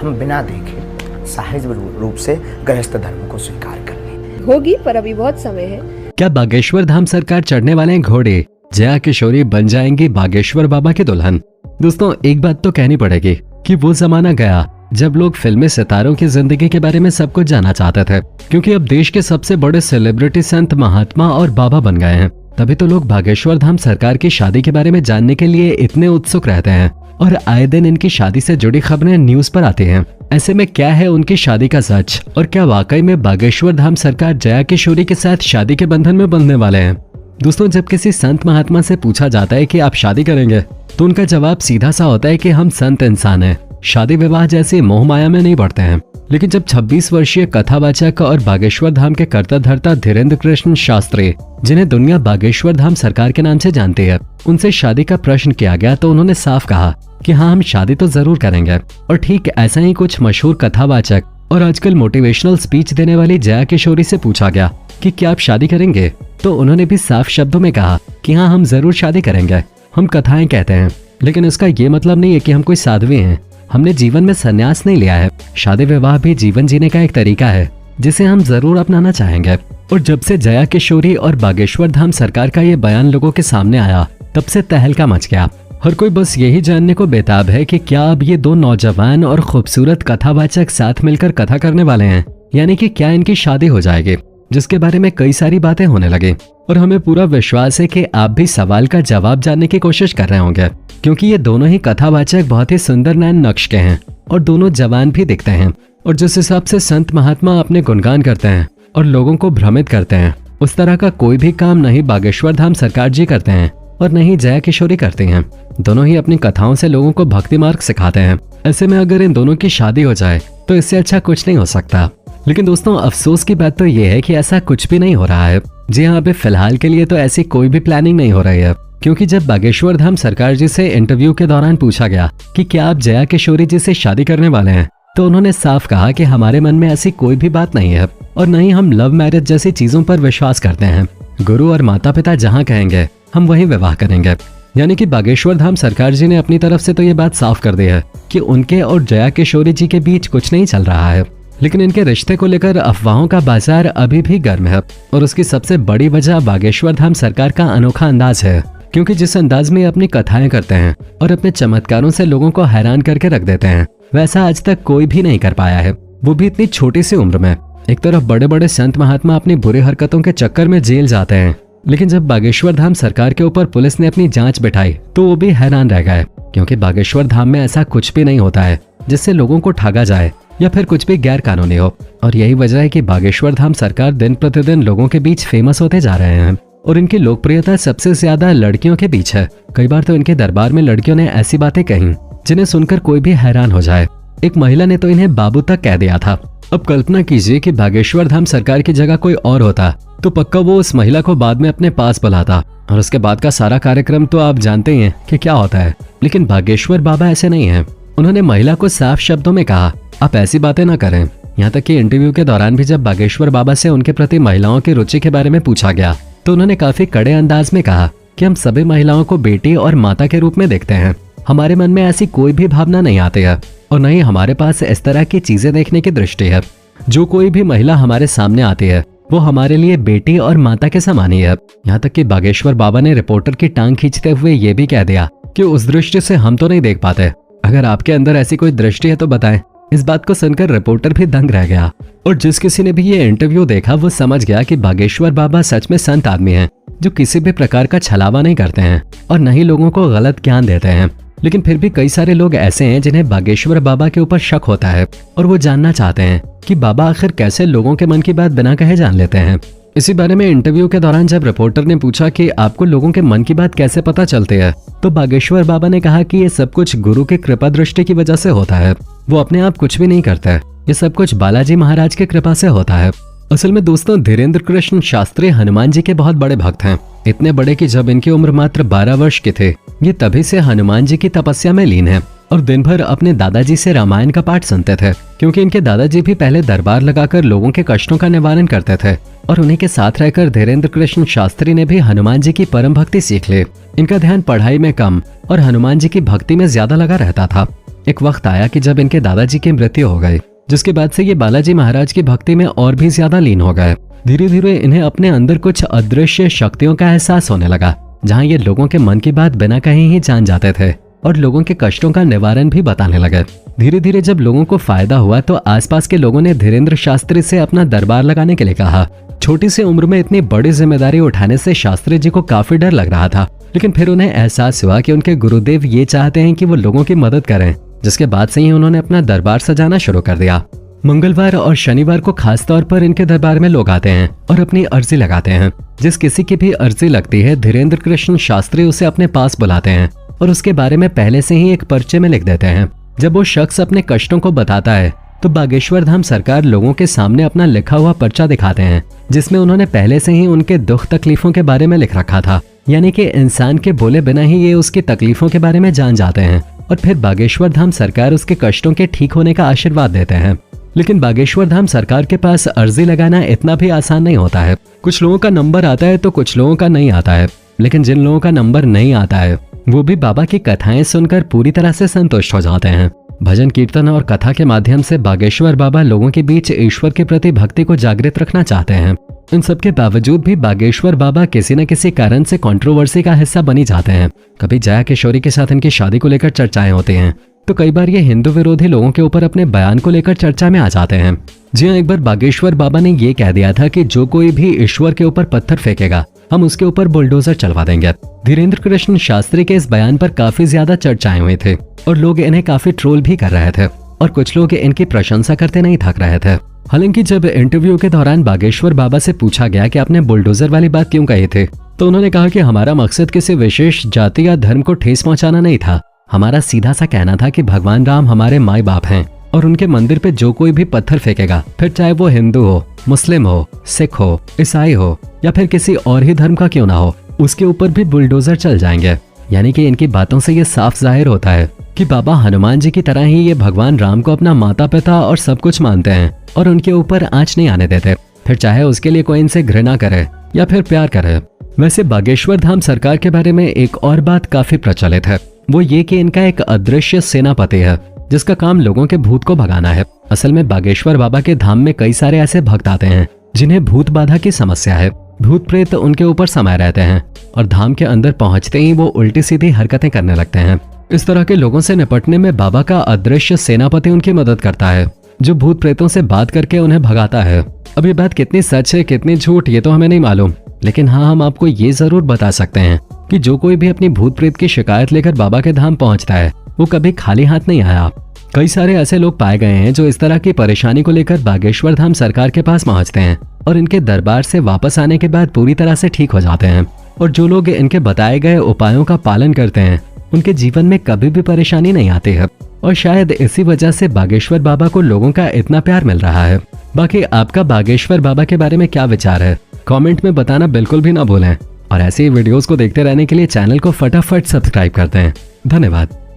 हम बिना देखे सहज रूप से गृहस्थ धर्म को स्वीकार कर लें। होगी, पर अभी बहुत समय है। क्या बागेश्वर धाम सरकार चढ़ने वाले घोड़े जया किशोरी बन जाएंगी बागेश्वर बाबा की दुल्हन? दोस्तों, एक बात तो कहनी पड़ेगी कि वो जमाना गया जब लोग फिल्मी सितारों की जिंदगी के बारे में सब कुछ जानना चाहते थे, क्योंकि अब देश के सबसे बड़े सेलिब्रिटी संत, महात्मा और बाबा बन गए हैं। तभी तो लोग बागेश्वर धाम सरकार की शादी के बारे में जानने के लिए इतने उत्सुक रहते हैं और आए दिन इनकी शादी से जुड़ी खबरें न्यूज पर आती हैं। ऐसे में क्या है उनकी शादी का सच, और क्या वाकई में बागेश्वर धाम सरकार जया किशोरी के साथ शादी के बंधन में बंधने वाले हैं? दोस्तों, जब किसी संत महात्मा से पूछा जाता है कि आप शादी करेंगे, तो उनका जवाब सीधा सा होता है कि हम संत इंसान हैं, शादी विवाह जैसे मोह माया में नहीं पड़ते हैं। लेकिन जब 26 वर्षीय कथावाचक और बागेश्वर धाम के कर्ता धर्ता धीरेन्द्र कृष्ण शास्त्री, जिन्हें दुनिया बागेश्वर धाम सरकार के नाम से जानती है, उनसे शादी का प्रश्न किया गया तो उन्होंने साफ कहा कि हाँ, हम शादी तो जरूर करेंगे। और ठीक ऐसा ही कुछ मशहूर कथावाचक और आजकल मोटिवेशनल स्पीच देने वाली जया किशोरी से पूछा गया कि क्या आप शादी करेंगे, तो उन्होंने भी साफ शब्दों में कहा कि हाँ, हम जरूर शादी करेंगे। हम कथाएं कहते हैं, लेकिन इसका ये मतलब नहीं है कि हम कोई साध्वी हैं। हमने जीवन में संन्यास नहीं लिया है। शादी विवाह भी जीवन जीने का एक तरीका है जिसे हम जरूर अपनाना चाहेंगे। और जब से जया किशोरी और बागेश्वर धाम सरकार का ये बयान लोगों के सामने आया, तब से तहलका मच गया। हर कोई बस यही जानने को बेताब है कि क्या अब ये दो नौजवान और खूबसूरत कथावाचक साथ मिलकर कथा करने वाले हैं, यानी कि क्या इनकी शादी हो जाएगी, जिसके बारे में कई सारी बातें होने लगी। और हमें पूरा विश्वास है कि आप भी सवाल का जवाब जानने की कोशिश कर रहे होंगे, क्योंकि ये दोनों ही कथावाचक बहुत ही सुंदर नैन नक्श के हैं और दोनों जवान भी दिखते हैं। और जिस हिसाब से संत महात्मा अपने गुणगान करते हैं और लोगों को भ्रमित करते हैं, उस तरह का कोई भी काम नहीं बागेश्वर धाम सरकार जी करते हैं और नहीं जया किशोरी करती हैं। दोनों ही अपनी कथाओं से लोगों को भक्ति मार्ग सिखाते हैं। ऐसे में अगर इन दोनों की शादी हो जाए तो इससे अच्छा कुछ नहीं हो सकता। लेकिन दोस्तों, अफसोस की बात तो ये है कि ऐसा कुछ भी नहीं हो रहा है। जी हाँ, अभी फिलहाल के लिए तो ऐसी कोई भी प्लानिंग नहीं हो रही है, क्योंकि जब बागेश्वर धाम सरकार जी से इंटरव्यू के दौरान पूछा गया कि क्या आप जया किशोरी जी से शादी करने वाले हैं, तो उन्होंने साफ कहा कि हमारे मन में ऐसी कोई भी बात नहीं है और न ही हम लव मैरिज जैसी चीजों पर विश्वास करते हैं। गुरु और माता पिता जहाँ कहेंगे हम वही विवाह करेंगे। यानी कि बागेश्वर धाम सरकार जी ने अपनी तरफ से तो ये बात साफ कर दी है कि उनके और जया किशोरी जी के बीच कुछ नहीं चल रहा है। लेकिन इनके रिश्ते को लेकर अफवाहों का बाजार अभी भी गर्म है, और उसकी सबसे बड़ी वजह बागेश्वर धाम सरकार का अनोखा अंदाज है। क्योंकि जिस अंदाज में अपनी कथाएं करते हैं और अपने चमत्कारों से लोगों को हैरान करके रख देते हैं, वैसा आज तक कोई भी नहीं कर पाया है, वो भी इतनी छोटी सी उम्र में। एक तरफ बड़े बड़े संत महात्मा अपनी बुरी हरकतों के चक्कर में जेल जाते हैं, लेकिन जब बागेश्वर धाम सरकार के ऊपर पुलिस ने अपनी जांच बिठाई तो वो भी हैरान रह गए, क्योंकि बागेश्वर धाम में ऐसा कुछ भी नहीं होता है जिससे लोगों को ठगा जाए या फिर कुछ भी गैर कानूनी हो। और यही वजह है कि बागेश्वर धाम सरकार दिन प्रतिदिन लोगों के बीच फेमस होते जा रहे हैं और इनकी लोकप्रियता सबसे ज्यादा लड़कियों के बीच है। कई बार तो इनके दरबार में लड़कियों ने ऐसी बातें कही जिन्हें सुनकर कोई भी हैरान हो जाए। एक महिला ने तो इन्हें बाबू तक कह दिया था। अब कल्पना कीजिए कि बागेश्वर धाम सरकार की जगह कोई और होता तो पक्का वो उस महिला को बाद में अपने पास बुलाता, और उसके बाद का सारा कार्यक्रम तो आप जानते ही हैं कि क्या होता है। लेकिन बागेश्वर बाबा ऐसे नहीं है। उन्होंने महिला को साफ शब्दों में कहा, आप ऐसी बातें ना करें। यहाँ तक कि इंटरव्यू के दौरान भी जब बागेश्वर बाबा से उनके प्रति महिलाओं की रुचि के बारे में पूछा गया तो उन्होंने काफी कड़े अंदाज में कहा कि हम सभी महिलाओं को बेटी और माता के रूप में देखते हैं। हमारे मन में ऐसी कोई भी भावना नहीं आती है और न ही हमारे पास इस तरह की चीजें देखने की दृष्टि है। जो कोई भी महिला हमारे सामने आती है वो हमारे लिए बेटी और माता के समान ही है। यहाँ तक कि बागेश्वर बाबा ने रिपोर्टर की टांग खींचते हुए ये भी कह दिया कि उस दृष्टि से हम तो नहीं देख पाते, अगर आपके अंदर ऐसी कोई दृष्टि है तो बताएं। इस बात को सुनकर रिपोर्टर भी दंग रह गया, और जिस किसी ने भी ये इंटरव्यू देखा वो समझ गया कि बागेश्वर बाबा सच में संत आदमी हैं, जो किसी भी प्रकार का छलावा नहीं करते हैं और न ही लोगों को गलत ज्ञान देते हैं। लेकिन फिर भी कई सारे लोग ऐसे हैं जिन्हें बागेश्वर बाबा के ऊपर शक होता है और वो जानना चाहते हैं कि बाबा आखिर कैसे लोगों के मन की बात बिना कहे जान लेते हैं। इसी बारे में इंटरव्यू के दौरान जब रिपोर्टर ने पूछा कि आपको लोगों के मन की बात कैसे पता चलती है, तो बागेश्वर बाबा ने कहा कि ये सब कुछ गुरु की कृपा दृष्टि की वजह से होता है। वो अपने आप कुछ भी नहीं करते, ये सब कुछ बालाजी महाराज की कृपा से होता है। असल में दोस्तों, धीरेन्द्र कृष्ण शास्त्री हनुमान जी के बहुत बड़े भक्त हैं। इतने बड़े कि जब इनकी उम्र मात्र 12 वर्ष की थे, ये तभी से हनुमान जी की तपस्या में लीन है और दिन भर अपने दादाजी से रामायण का पाठ सुनते थे, क्योंकि इनके दादाजी भी पहले दरबार लगाकर लोगों के कष्टों का निवारण करते थे। और उन्हीं के साथ रहकर धीरेन्द्र कृष्ण शास्त्री ने भी हनुमान जी की परम भक्ति सीख ली। इनका ध्यान पढ़ाई में कम और हनुमान जी की भक्ति में ज्यादा लगा रहता था। एक वक्त आया कि जब इनके दादाजी की मृत्यु हो गई, जिसके बाद से ये बालाजी महाराज की भक्ति में और भी ज्यादा लीन हो गए। धीरे धीरे इन्हें अपने अंदर कुछ अदृश्य शक्तियों का एहसास होने लगा, जहाँ ये लोगों के मन की बात बिना कहे ही जान जाते थे और लोगों के कष्टों का निवारण भी बताने लगे। धीरे धीरे जब लोगों को फायदा हुआ तो आसपास के लोगों ने धीरेन्द्र शास्त्री से अपना दरबार लगाने के लिए कहा। छोटी सी उम्र में इतनी बड़ी जिम्मेदारी उठाने से शास्त्री जी को काफी डर लग रहा था, लेकिन फिर उन्हें एहसास हुआ कि उनके गुरुदेव ये चाहते हैं कि वो लोगों की मदद करें, जिसके बाद से ही उन्होंने अपना दरबार सजाना शुरू कर दिया। मंगलवार और शनिवार को खास तौर पर इनके दरबार में लोग आते हैं और अपनी अर्जी लगाते हैं। जिस किसी की भी अर्जी लगती है, धीरेन्द्र कृष्ण शास्त्री उसे अपने पास बुलाते हैं और उसके बारे में पहले से ही एक पर्चे में लिख देते हैं। जब वो शख्स अपने कष्टों को बताता है तो बागेश्वर धाम सरकार लोगों के सामने अपना लिखा हुआ पर्चा दिखाते हैं, जिसमें उन्होंने पहले से ही उनके दुख तकलीफों के बारे में लिख रखा था। यानी कि इंसान के बोले बिना ही ये उसकी तकलीफों के बारे में जान जाते हैं और फिर बागेश्वर धाम सरकार उसके कष्टों के ठीक होने का आशीर्वाद देते हैं। लेकिन बागेश्वर धाम सरकार के पास अर्जी लगाना इतना भी आसान नहीं होता है। कुछ लोगों का नंबर आता है तो कुछ लोगों का नहीं आता है, लेकिन जिन लोगों का नंबर नहीं आता है वो भी बाबा की कथाएं सुनकर पूरी तरह से संतुष्ट हो जाते हैं। भजन कीर्तन और कथा के माध्यम से बागेश्वर बाबा लोगों के बीच ईश्वर के प्रति भक्ति को जागृत रखना चाहते हैं। इन सब के बावजूद भी बागेश्वर बाबा किसी न किसी कारण से कंट्रोवर्सी का हिस्सा बनी जाते हैं। कभी जया किशोरी के साथ इनकी शादी को लेकर चर्चाएं होती हैं, तो कई बार ये हिंदू विरोधी लोगों के ऊपर अपने बयान को लेकर चर्चा में आ जाते हैं। जी हाँ, एक बार बागेश्वर बाबा ने ये कह दिया था कि जो कोई भी ईश्वर के ऊपर पत्थर फेंकेगा हम उसके ऊपर बुलडोजर चलवा देंगे। धीरेन्द्र कृष्ण शास्त्री के इस बयान पर काफी ज्यादा चर्चाएं हुई थी और लोग इन्हें काफी ट्रोल भी कर रहे थे और कुछ लोग इनकी प्रशंसा करते नहीं थक रहे थे। हालांकि जब इंटरव्यू के दौरान बागेश्वर बाबा से पूछा गया कि आपने बुलडोजर वाली बात क्यों कही थी, तो उन्होंने कहा कि हमारा मकसद किसी विशेष जाति या धर्म को ठेस पहुंचाना नहीं था। हमारा सीधा सा कहना था कि भगवान राम हमारे माई बाप हैं और उनके मंदिर पे जो कोई भी पत्थर फेंकेगा, फिर चाहे वो हिंदू हो, मुस्लिम हो, सिख हो, ईसाई हो या फिर किसी और ही धर्म का क्यों ना हो, उसके ऊपर भी बुलडोजर चल जाएंगे। यानी कि इनकी बातों से ये साफ जाहिर होता है कि बाबा हनुमान जी की तरह ही ये भगवान राम को अपना माता पिता और सब कुछ मानते हैं और उनके ऊपर आंच नहीं आने देते, फिर चाहे उसके लिए कोई इनसे घृणा करे या फिर प्यार करे। वैसे बागेश्वर धाम सरकार के बारे में एक और बात काफी प्रचलित है, वो ये कि इनका एक अदृश्य सेनापति है जिसका काम लोगों के भूत को भगाना है। असल में बागेश्वर बाबा के धाम में कई सारे ऐसे भक्त आते हैं जिन्हें भूत बाधा की समस्या है। भूत प्रेत उनके ऊपर समाये रहते हैं और धाम के अंदर पहुंचते ही वो उल्टी सीधी हरकतें करने लगते हैं। इस तरह के लोगों से निपटने में बाबा का अदृश्य सेनापति उनकी मदद करता है, जो भूत प्रेतों से बात करके उन्हें भगाता है। अब ये बात कितनी सच है कितनी झूठ ये तो हमें नहीं मालूम, लेकिन हाँ, हम आपको ये जरूर बता सकते हैं कि जो कोई भी अपनी भूत प्रेत की शिकायत लेकर बाबा के धाम पहुंचता है वो कभी खाली हाथ नहीं आया। कई सारे ऐसे लोग पाए गए हैं जो इस तरह की परेशानी को लेकर बागेश्वर धाम सरकार के पास पहुंचते हैं और इनके दरबार से वापस आने के बाद पूरी तरह से ठीक हो जाते हैं। और जो लोग इनके बताए गए उपायों का पालन करते हैं उनके जीवन में कभी भी परेशानी नहीं आती है और शायद इसी वजह से बागेश्वर बाबा को लोगों का इतना प्यार मिल रहा है। बाकी आपका बागेश्वर बाबा के बारे में क्या विचार है, कमेंट में बताना बिल्कुल भी ना भूलें और ऐसे ही वीडियोस को देखते रहने के लिए चैनल को फटाफट सब्सक्राइब करते हैं। धन्यवाद।